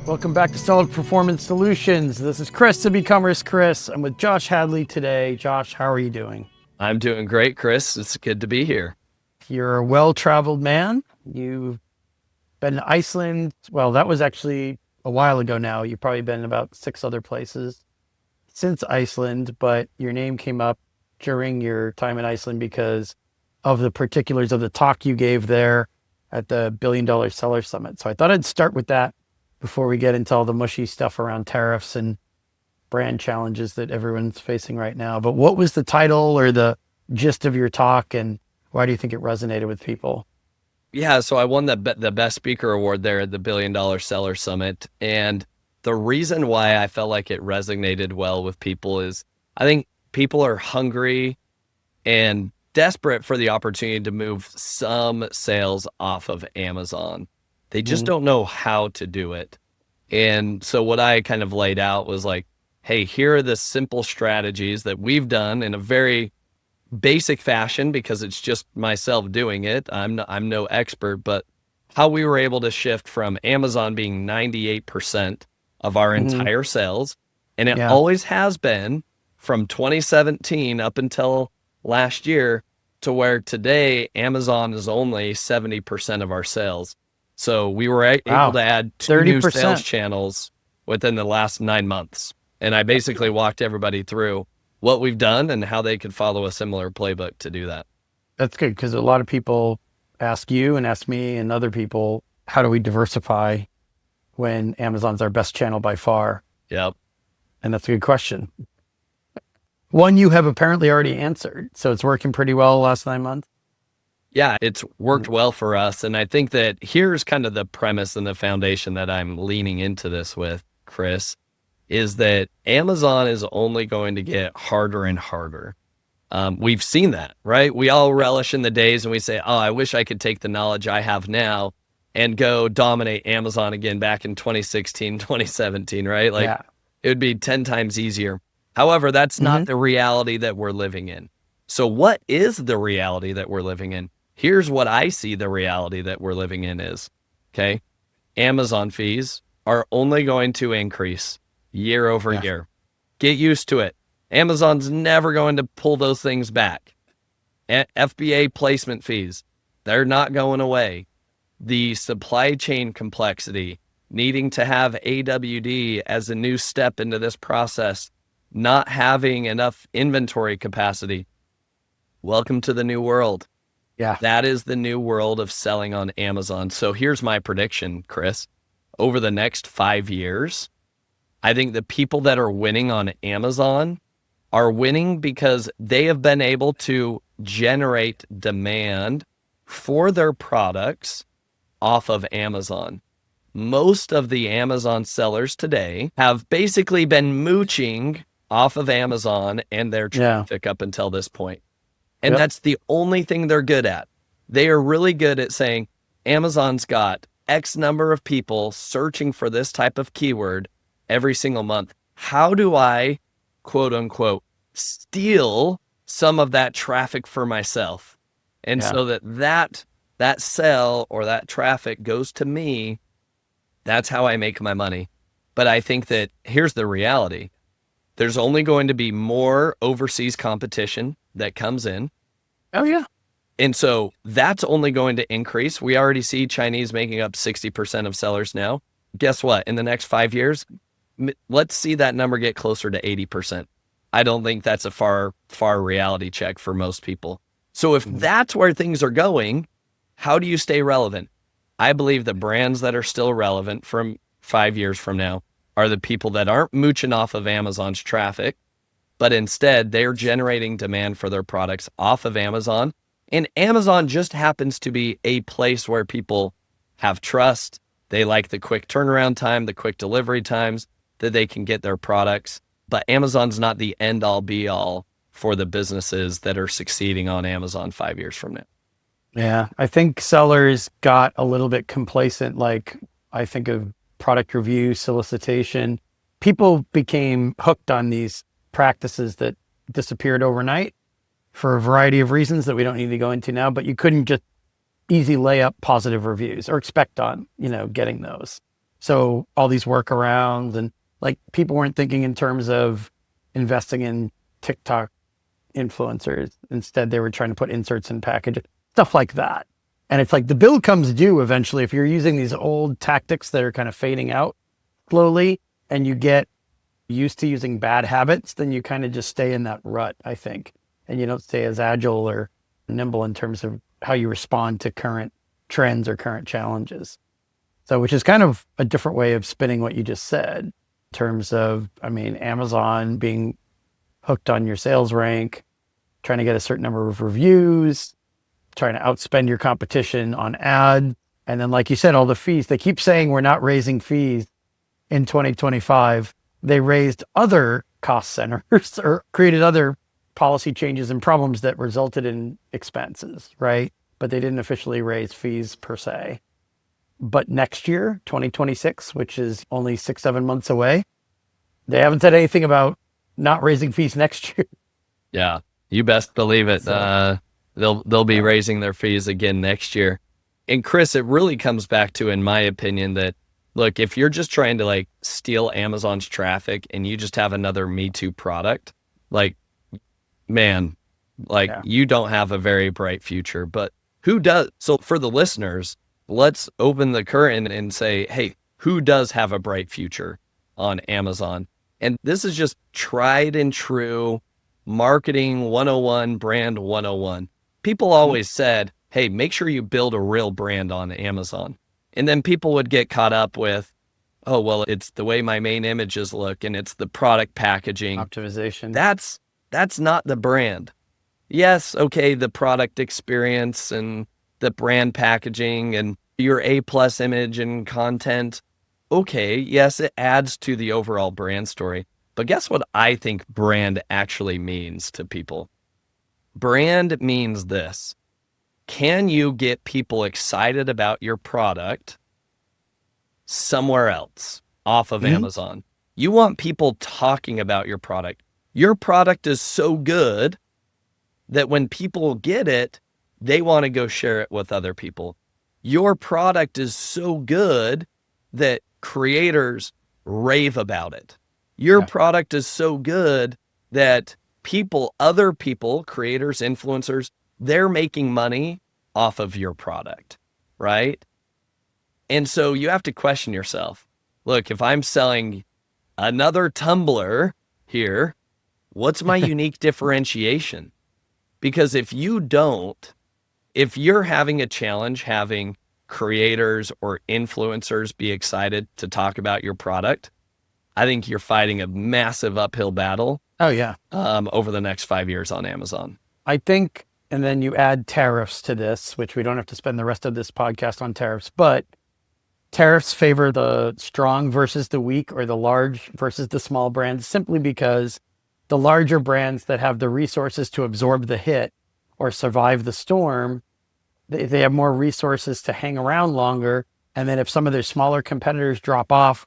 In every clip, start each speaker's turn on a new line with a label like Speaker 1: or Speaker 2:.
Speaker 1: Welcome back to Solid Performance Solutions. This is Chris of E-commerce Chris. I'm with Josh Hadley today. Josh, how are you doing?
Speaker 2: I'm doing great, Chris. It's good to be here.
Speaker 1: You're a well-traveled man. You've been to Iceland. Well, that was actually a while ago now. You've probably been about 6 other places since Iceland, but your name came up during your time in Iceland because of the particulars of the talk you gave there at the $1 Billion Seller Summit. So I thought I'd start with that before we get into all the mushy stuff around tariffs and brand challenges that everyone's facing right now. But what was the title or the gist of your talk, and why do you think it resonated with people?
Speaker 2: Yeah, so I won the Best Speaker Award there at the $1 Billion Seller Summit. And the reason why I felt like it resonated well with people is I think people are hungry and desperate for the opportunity to move some sales off of Amazon. They just don't know how to do it. And so what I kind of laid out was like, hey, here are the simple strategies that we've done in a very basic fashion because it's just myself doing it. I'm no expert, but how we were able to shift from Amazon being 98% of our entire sales. And it
Speaker 1: Yeah.
Speaker 2: always has been from 2017 up until last year to where today Amazon is only 70% of our sales. So we were able
Speaker 1: Wow.
Speaker 2: to add 2 new sales
Speaker 1: 30%.
Speaker 2: channels within the last 9 months. And I basically walked everybody through what we've done and how they could follow a similar playbook to do that.
Speaker 1: That's good because a lot of people ask you and ask me and other people, how do we diversify when Amazon's our best channel by far?
Speaker 2: Yep.
Speaker 1: And that's a good question. One you have apparently already answered. So it's working pretty well the last 9 months.
Speaker 2: Yeah, it's worked well for us. And I think that here's kind of the premise and the foundation that I'm leaning into this with, Chris, is that Amazon is only going to get harder and harder. We've seen that, right? We all relish in the days and we say, oh, I wish I could take the knowledge I have now and go dominate Amazon again back in 2016, 2017, right? Like
Speaker 1: Yeah.
Speaker 2: it would be 10 times easier. However, that's not the reality that we're living in. So what is the reality that we're living in? Here's what I see the reality that we're living in is, okay? Amazon fees are only going to increase year over year. Get used to it. Amazon's never going to pull those things back. FBA placement fees, they're not going away. The supply chain complexity, needing to have AWD as a new step into this process, not having enough inventory capacity. Welcome to the new world.
Speaker 1: Yeah.
Speaker 2: That is the new world of selling on Amazon. So here's my prediction, Chris. Over the next 5 years, I think the people that are winning on Amazon are winning because they have been able to generate demand for their products off of Amazon. Most of the Amazon sellers today have basically been mooching off of Amazon and their traffic up until this point. And that's the only thing they're good at. They are really good at saying, Amazon's got X number of people searching for this type of keyword every single month. How do I, quote unquote, steal some of that traffic for myself? And so that sell or that traffic goes to me. That's how I make my money. But I think that here's the reality. There's only going to be more overseas competition that comes in.
Speaker 1: Oh, yeah.
Speaker 2: And so that's only going to increase. We already see Chinese making up 60% of sellers now. Guess what? In the next 5 years, let's see that number get closer to 80%. I don't think that's a far reality check for most people. So if that's where things are going, how do you stay relevant? I believe the brands that are still relevant from 5 years from now are the people that aren't mooching off of Amazon's traffic, but instead they're generating demand for their products off of Amazon. And Amazon just happens to be a place where people have trust. They like the quick turnaround time, the quick delivery times that they can get their products. But Amazon's not the end all be all for the businesses that are succeeding on Amazon 5 years from now.
Speaker 1: Yeah. I think sellers got a little bit complacent. Like I think of product review, solicitation. People became hooked on these practices that disappeared overnight for a variety of reasons that we don't need to go into now, but you couldn't just easy lay up positive reviews or expect on, getting those. So all these workarounds and like people weren't thinking in terms of investing in TikTok influencers. Instead, they were trying to put inserts in packages, stuff like that. And it's like the bill comes due eventually if you're using these old tactics that are kind of fading out slowly and you get used to using bad habits, then you kind of just stay in that rut, I think. And you don't stay as agile or nimble in terms of how you respond to current trends or current challenges. So, which is kind of a different way of spinning what you just said in terms of, I mean, Amazon being hooked on your sales rank, trying to get a certain number of reviews, trying to outspend your competition on ad. And then, like you said, all the fees, they keep saying we're not raising fees in 2025. They raised other cost centers or created other policy changes and problems that resulted in expenses, right? But they didn't officially raise fees per se. But next year, 2026, which is only 6-7 months away, they haven't said anything about not raising fees next year.
Speaker 2: Yeah, you best believe it.
Speaker 1: So,
Speaker 2: They'll be raising their fees again next year. And Chris, it really comes back to, in my opinion, that look, if you're just trying to like steal Amazon's traffic and you just have another Me Too product, like, man, like you don't have a very bright future. But who does? So for the listeners, let's open the curtain and say, hey, who does have a bright future on Amazon? And this is just tried and true marketing 101, brand 101. People always said, hey, make sure you build a real brand on Amazon. And then people would get caught up with, oh, well, it's the way my main images look and it's the product packaging.
Speaker 1: Optimization.
Speaker 2: That's not the brand. Yes, okay, the product experience and the brand packaging and your A+ image and content. Okay, yes, it adds to the overall brand story. But guess what I think brand actually means to people? Brand means this. Can you get people excited about your product somewhere else off of Amazon? You want people talking about your product. Your product is so good that when people get it, they want to go share it with other people. Your product is so good that creators rave about it. Your product is so good that people, other people, creators, influencers, they're making money off of your product, right? And so you have to question yourself. Look, if I'm selling another tumbler here, what's my unique differentiation? Because if you're having a challenge having creators or influencers be excited to talk about your product, I think you're fighting a massive uphill battle.
Speaker 1: Oh, yeah.
Speaker 2: Over the next 5 years on Amazon.
Speaker 1: I think, and then you add tariffs to this, which we don't have to spend the rest of this podcast on tariffs, but tariffs favor the strong versus the weak or the large versus the small brands simply because the larger brands that have the resources to absorb the hit or survive the storm, they have more resources to hang around longer. And then if some of their smaller competitors drop off,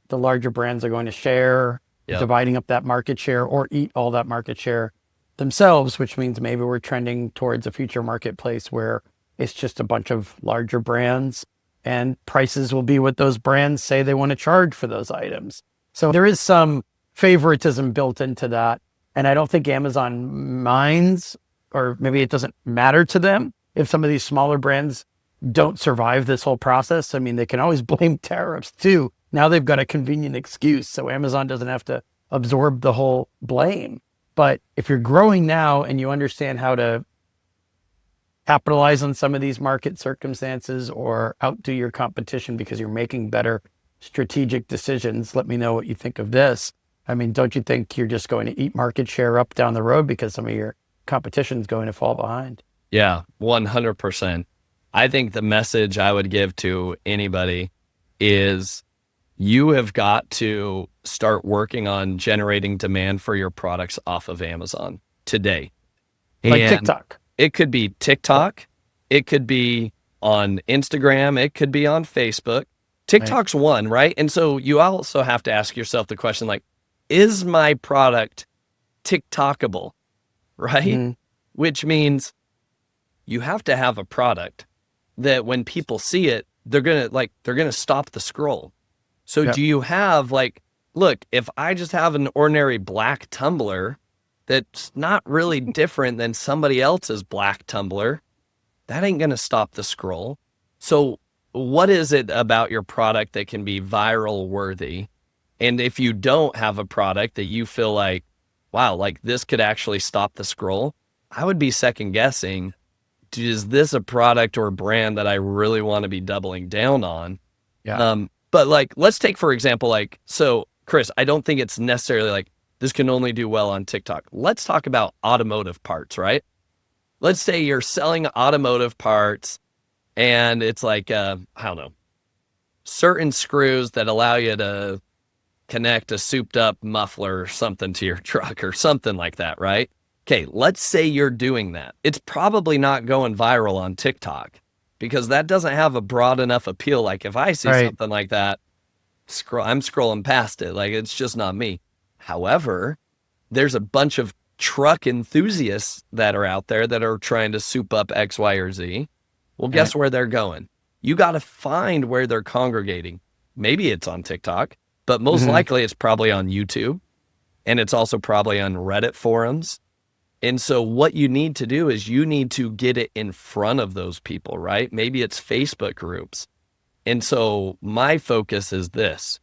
Speaker 1: the larger brands are going to share, dividing up that market share or eat all that market share themselves, which means maybe we're trending towards a future marketplace where it's just a bunch of larger brands and prices will be what those brands say they want to charge for those items. So there is some favoritism built into that. And I don't think Amazon minds, or maybe it doesn't matter to them if some of these smaller brands don't survive this whole process. I mean, they can always blame tariffs too. Now they've got a convenient excuse, so Amazon doesn't have to absorb the whole blame. But if you're growing now and you understand how to capitalize on some of these market circumstances or outdo your competition because you're making better strategic decisions, let me know what you think of this. I mean, don't you think you're just going to eat market share up down the road because some of your competition is going to fall behind?
Speaker 2: Yeah, 100%. I think the message I would give to anybody is you have got to start working on generating demand for your products off of Amazon today.
Speaker 1: Like
Speaker 2: And
Speaker 1: TikTok.
Speaker 2: it could be TikTok. It could be on Instagram. It could be on Facebook. TikTok's one, right? And so you also have to ask yourself the question, like, is my product TikTokable, right?
Speaker 1: Mm-hmm.
Speaker 2: Which means you have to have a product that when people see it, they're gonna stop the scroll. So
Speaker 1: Yep.
Speaker 2: do you have like, look, if I just have an ordinary black tumbler that's not really different than somebody else's black tumbler, that ain't going to stop the scroll. So what is it about your product that can be viral worthy? And if you don't have a product that you feel like, wow, like this could actually stop the scroll, I would be second guessing, is this a product or brand that I really want to be doubling down on?
Speaker 1: Yeah.
Speaker 2: But like, let's take, for example, like, so Chris, I don't think it's necessarily like this can only do well on TikTok. Let's talk about automotive parts, right? Let's say you're selling automotive parts and it's like, I don't know, certain screws that allow you to connect a souped up muffler or something to your truck or something like that, right? Okay, let's say you're doing that. It's probably not going viral on TikTok because that doesn't have a broad enough appeal. Like if I see
Speaker 1: Right.
Speaker 2: something like that, I'm scrolling past it. Like it's just not me. However, there's a bunch of truck enthusiasts that are out there that are trying to soup up X, Y, or Z. Well,
Speaker 1: Right.
Speaker 2: guess where they're going? You got to find where they're congregating. Maybe it's on TikTok, but most
Speaker 1: Mhm.
Speaker 2: likely it's probably on YouTube and it's also probably on Reddit forums. And so what you need to do is you need to get it in front of those people, right? Maybe it's Facebook groups. And so my focus is this.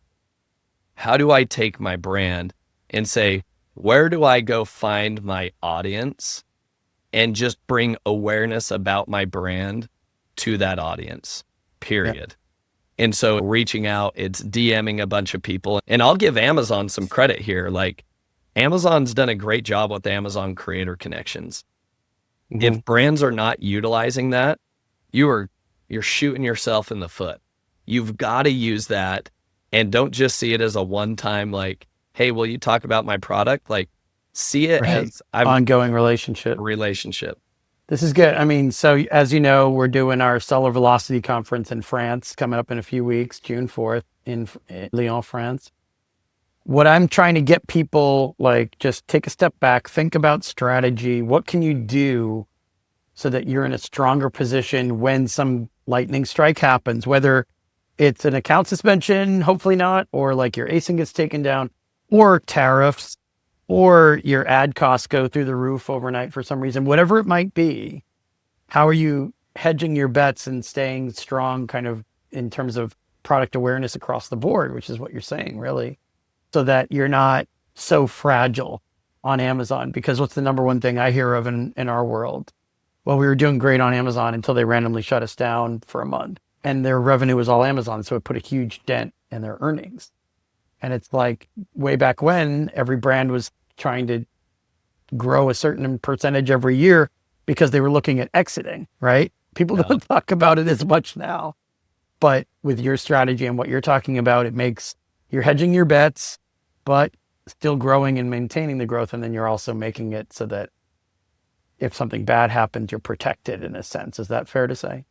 Speaker 2: How do I take my brand and say, where do I go find my audience and just bring awareness about my brand to that audience,
Speaker 1: Yeah.
Speaker 2: period. And so reaching out, it's DMing a bunch of people. And I'll give Amazon some credit here. Like Amazon's done a great job with Amazon Creator Connections.
Speaker 1: Mhm.
Speaker 2: If brands are not utilizing that, you're shooting yourself in the foot. You've got to use that and don't just see it as a one-time like, hey, will you talk about my product? Like see it
Speaker 1: Right.
Speaker 2: as I've
Speaker 1: Ongoing relationship.
Speaker 2: a relationship.
Speaker 1: This is good. I mean, so as you know, we're doing our Seller Velocity conference in France coming up in a few weeks, June 4th in Lyon, France. What I'm trying to get people like just take a step back, think about strategy. What can you do so that you're in a stronger position when some lightning strike happens, whether it's an account suspension, hopefully not, or like your ASIN gets taken down, or tariffs, or your ad costs go through the roof overnight for some reason, whatever it might be. How are you hedging your bets and staying strong kind of in terms of product awareness across the board, which is what you're saying, really, so that you're not so fragile on Amazon? Because what's the number one thing I hear of in our world? Well, we were doing great on Amazon until they randomly shut us down for a month and their revenue was all Amazon. So it put a huge dent in their earnings. And it's like way back when every brand was trying to grow a certain percentage every year because they were looking at exiting, right? People
Speaker 2: Yeah.
Speaker 1: don't talk about it as much now. But with your strategy and what you're talking about, it makes you're hedging your bets, but still growing and maintaining the growth. And then you're also making it so that if something bad happens, you're protected in a sense. Is that fair to say?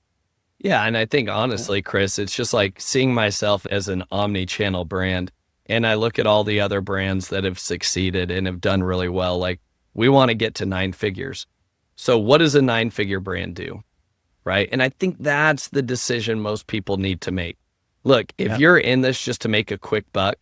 Speaker 2: Yeah. And I think honestly, Chris, it's just like seeing myself as an omni-channel brand. And I look at all the other brands that have succeeded and have done really well. Like we want to get to 9 figures. So what does a 9-figure brand do? Right. And I think that's the decision most people need to make. Look, if
Speaker 1: Yeah.
Speaker 2: you're in this just to make a quick buck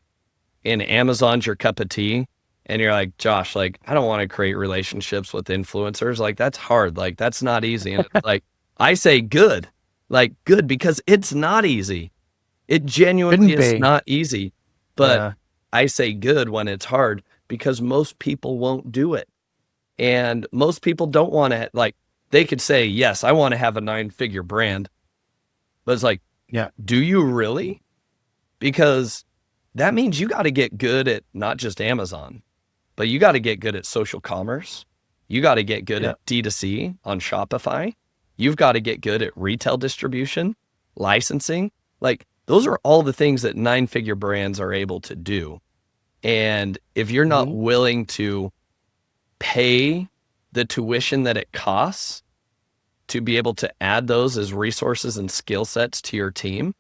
Speaker 2: and Amazon's your cup of tea and you're like, Josh, like, I don't want to create relationships with influencers. Like, that's hard. Like, that's not easy. And it's like, I say good, like good, because it's not easy. It genuinely
Speaker 1: Shouldn't
Speaker 2: is
Speaker 1: be.
Speaker 2: not easy. But
Speaker 1: Yeah.
Speaker 2: I say good when it's hard because most people won't do it. And most people don't want to, like, they could say, yes, I want to have a 9-figure brand. But it's like,
Speaker 1: Yeah.
Speaker 2: do you really? Because that means you got to get good at not just Amazon, but you got to get good at social commerce. You got to get good
Speaker 1: Yeah.
Speaker 2: at D2C on Shopify. You've got to get good at retail distribution, licensing. Like those are all the things that 9-figure brands are able to do. And if you're not
Speaker 1: Mhm.
Speaker 2: willing to pay the tuition that it costs to be able to add those as resources and skill sets to your team,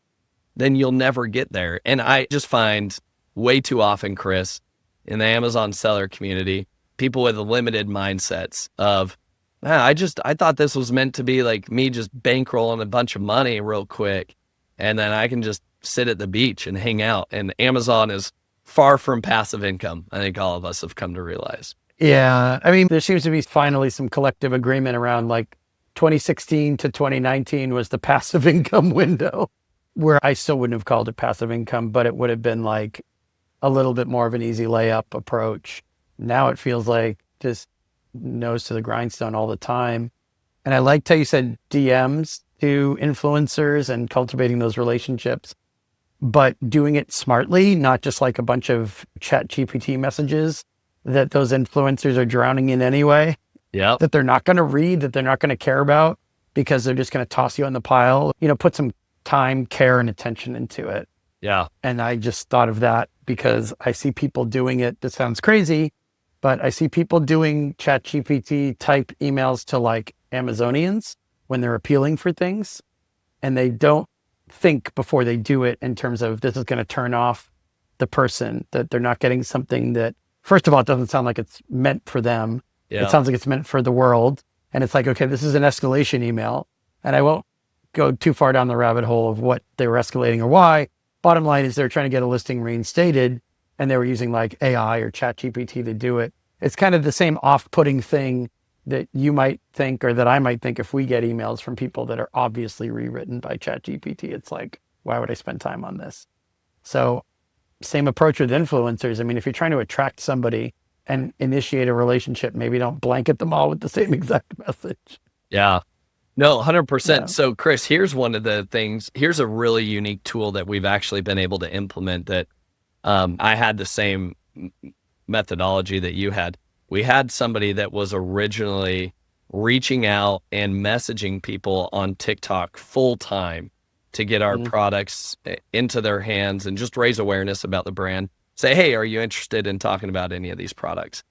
Speaker 2: then you'll never get there. And I just find way too often, Chris, in the Amazon seller community, people with limited mindsets of, I thought this was meant to be like me just bankrolling a bunch of money real quick. And then I can just sit at the beach and hang out. And Amazon is far from passive income. I think all of us have come to realize.
Speaker 1: Yeah. I mean, there seems to be finally some collective agreement around like 2016 to 2019 was the passive income window, where I still wouldn't have called it passive income, but it would have been like a little bit more of an easy layup approach. Now it feels like just nose to the grindstone all the time. And I liked how you said DMs to influencers and cultivating those relationships, but doing it smartly, not just like a bunch of chat GPT messages that those influencers are drowning in anyway,
Speaker 2: Yeah.
Speaker 1: that they're not going to read, that they're not going to care about because they're just going to toss you in the pile. Put some time, care, and attention into it.
Speaker 2: Yeah.
Speaker 1: And I just thought of that because I see people doing it. That sounds crazy, but I see people doing chat GPT type emails to like Amazonians when they're appealing for things, and they don't think before they do it in terms of this is going to turn off the person, that they're not getting something that, first of all, it doesn't sound like it's meant for them.
Speaker 2: Yeah.
Speaker 1: It sounds like it's meant for the world. And it's like, okay, this is an escalation email, and I won't go too far down the rabbit hole of what they were escalating or why. Bottom line is they're trying to get a listing reinstated, and they were using like AI or chat GPT to do it. It's kind of the same off-putting thing that you might think, or that I might think, if we get emails from people that are obviously rewritten by chat GPT. It's like, why would I spend time on this? So same approach with influencers. I mean, if you're trying to attract somebody and initiate a relationship, maybe don't blanket them all with the same exact message.
Speaker 2: Yeah. No, 100%.
Speaker 1: Yeah.
Speaker 2: So Chris, here's one of the things, here's a really unique tool that we've actually been able to implement that I had the same methodology that you had. We had somebody that was originally reaching out and messaging people on TikTok full time to get our products into their hands and just raise awareness about the brand. Say, hey, are you interested in talking about any of these products?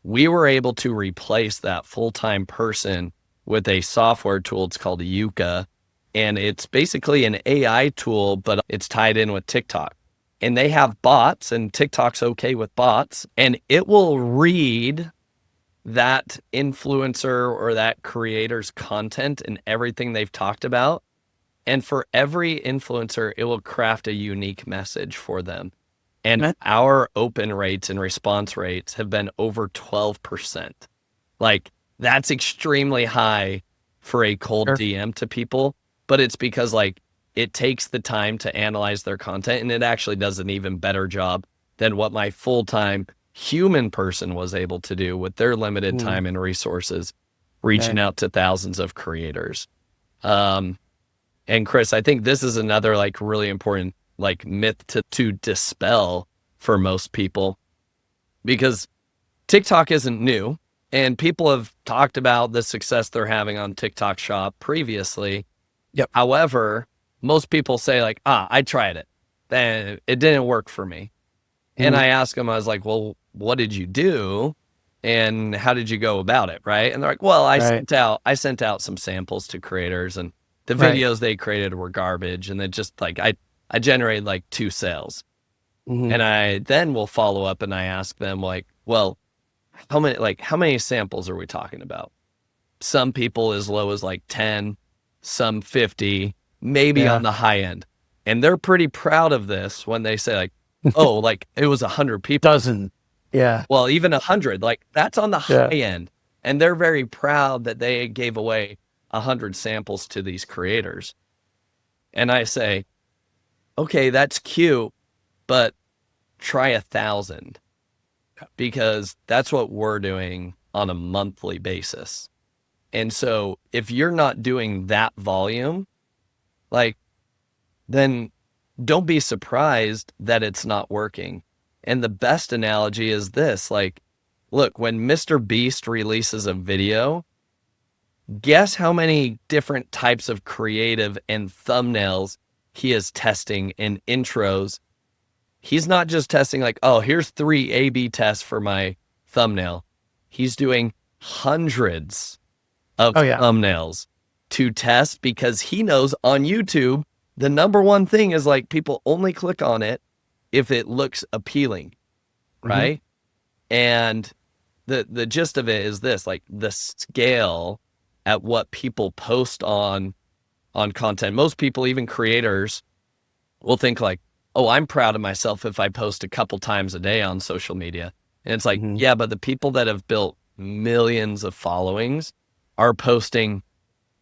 Speaker 2: We were able to replace that full-time person with a software tool. It's called Yuka, and it's basically an AI tool, but it's tied in with TikTok. And they have bots, and TikTok's okay with bots, and it will read that influencer or that creator's content and everything they've talked about. And for every influencer, it will craft a unique message for them. And our open rates and response rates have been over 12%. Like, that's extremely high for a cold DM to people, but it's because like it takes the time to analyze their content, and it actually does an even better job than what my full-time human person was able to do with their limited time and resources, reaching out to thousands of creators. And Chris, I think this is another like really important like myth to dispel for most people, because TikTok isn't new. And people have talked about the success they're having on TikTok Shop previously.
Speaker 1: Yep.
Speaker 2: However, most people say like, I tried it, then it didn't work for me. And I asked them, I was like, well, what did you do? And how did you go about it? Right. And they're like, well, I sent out some samples to creators, and the videos they created were garbage. And then just like, I generated like 2 sales. And I then will follow up and I ask them like, well, how many samples are we talking about? Some people as low as like 10, some 50, maybe on the high end. And they're pretty proud of this when they say like, oh, like it was 100 people.
Speaker 1: Dozen. Yeah.
Speaker 2: Well, even 100, like that's on the high end. And they're very proud that they gave away 100 samples to these creators. And I say, okay, that's cute, but try 1,000. Because that's what we're doing on a monthly basis. And so if you're not doing that volume, like, then don't be surprised that it's not working. And the best analogy is this, like, look, when Mr. Beast releases a video, guess how many different types of creative and thumbnails he is testing in intros. He's not just testing like, oh, here's 3 A/B tests for my thumbnail. He's doing hundreds of thumbnails to test, because he knows on YouTube, the number one thing is like people only click on it if it looks appealing, right? And the gist of it is this, like the scale at what people post on content. Most people, even creators, will think like, oh, I'm proud of myself if I post a couple times a day on social media. And it's like,
Speaker 1: Mhm.
Speaker 2: yeah, but the people that have built millions of followings are posting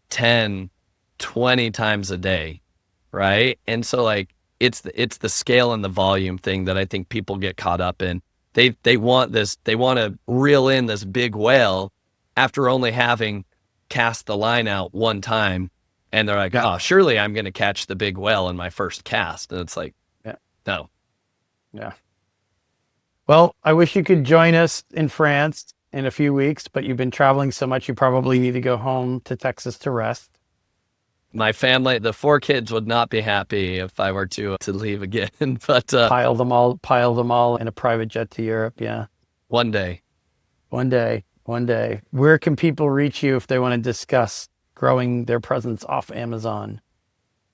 Speaker 2: 10, 20 times a day, right? And so like it's the scale and the volume thing that I think people get caught up in. They want to reel in this big whale after only having cast the line out one time, and they're like,
Speaker 1: Yeah.
Speaker 2: "Oh, surely I'm going to catch the big whale in my first cast." And it's like,
Speaker 1: Yeah.
Speaker 2: no.
Speaker 1: Yeah. Well, I wish you could join us in France in a few weeks, but you've been traveling so much, you probably need to go home to Texas to rest.
Speaker 2: My family, the 4 kids would not be happy if I were to leave again, but
Speaker 1: Pile them all in a private jet to Europe. Yeah.
Speaker 2: one day.
Speaker 1: One day, one day. Where can people reach you if they want to discuss growing their presence off Amazon?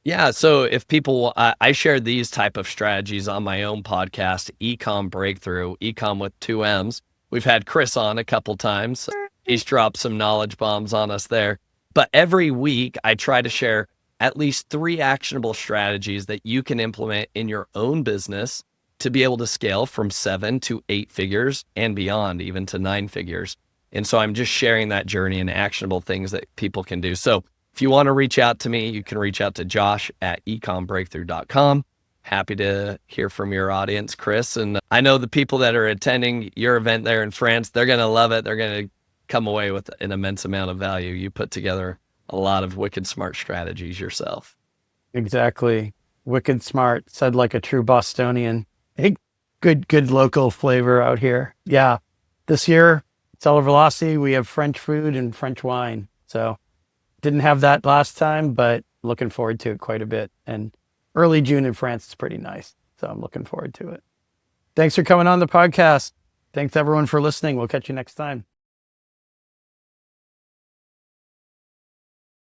Speaker 2: Yeah, so if people, I share these type of strategies on my own podcast, Ecom Breakthrough, Ecom with 2 M's. We've had Chris on a couple times. He's dropped some knowledge bombs on us there. But every week, I try to share at least 3 actionable strategies that you can implement in your own business to be able to scale from 7 to 8 figures and beyond, even to 9 figures. And so I'm just sharing that journey and actionable things that people can do. So if you want to reach out to me, you can reach out to josh@ecombreakthrough.com. Happy to hear from your audience, Chris. And I know the people that are attending your event there in France, they're going to love it. They're going to come away with an immense amount of value. You put together a lot of wicked smart strategies yourself.
Speaker 1: Exactly. Wicked smart, said like a true Bostonian. Hey, good local flavor out here. Yeah. This year, Cellar Velocity, we have French food and French wine. So didn't have that last time, but looking forward to it quite a bit. And early June in France is pretty nice. So I'm looking forward to it. Thanks for coming on the podcast. Thanks everyone for listening. We'll catch you next time.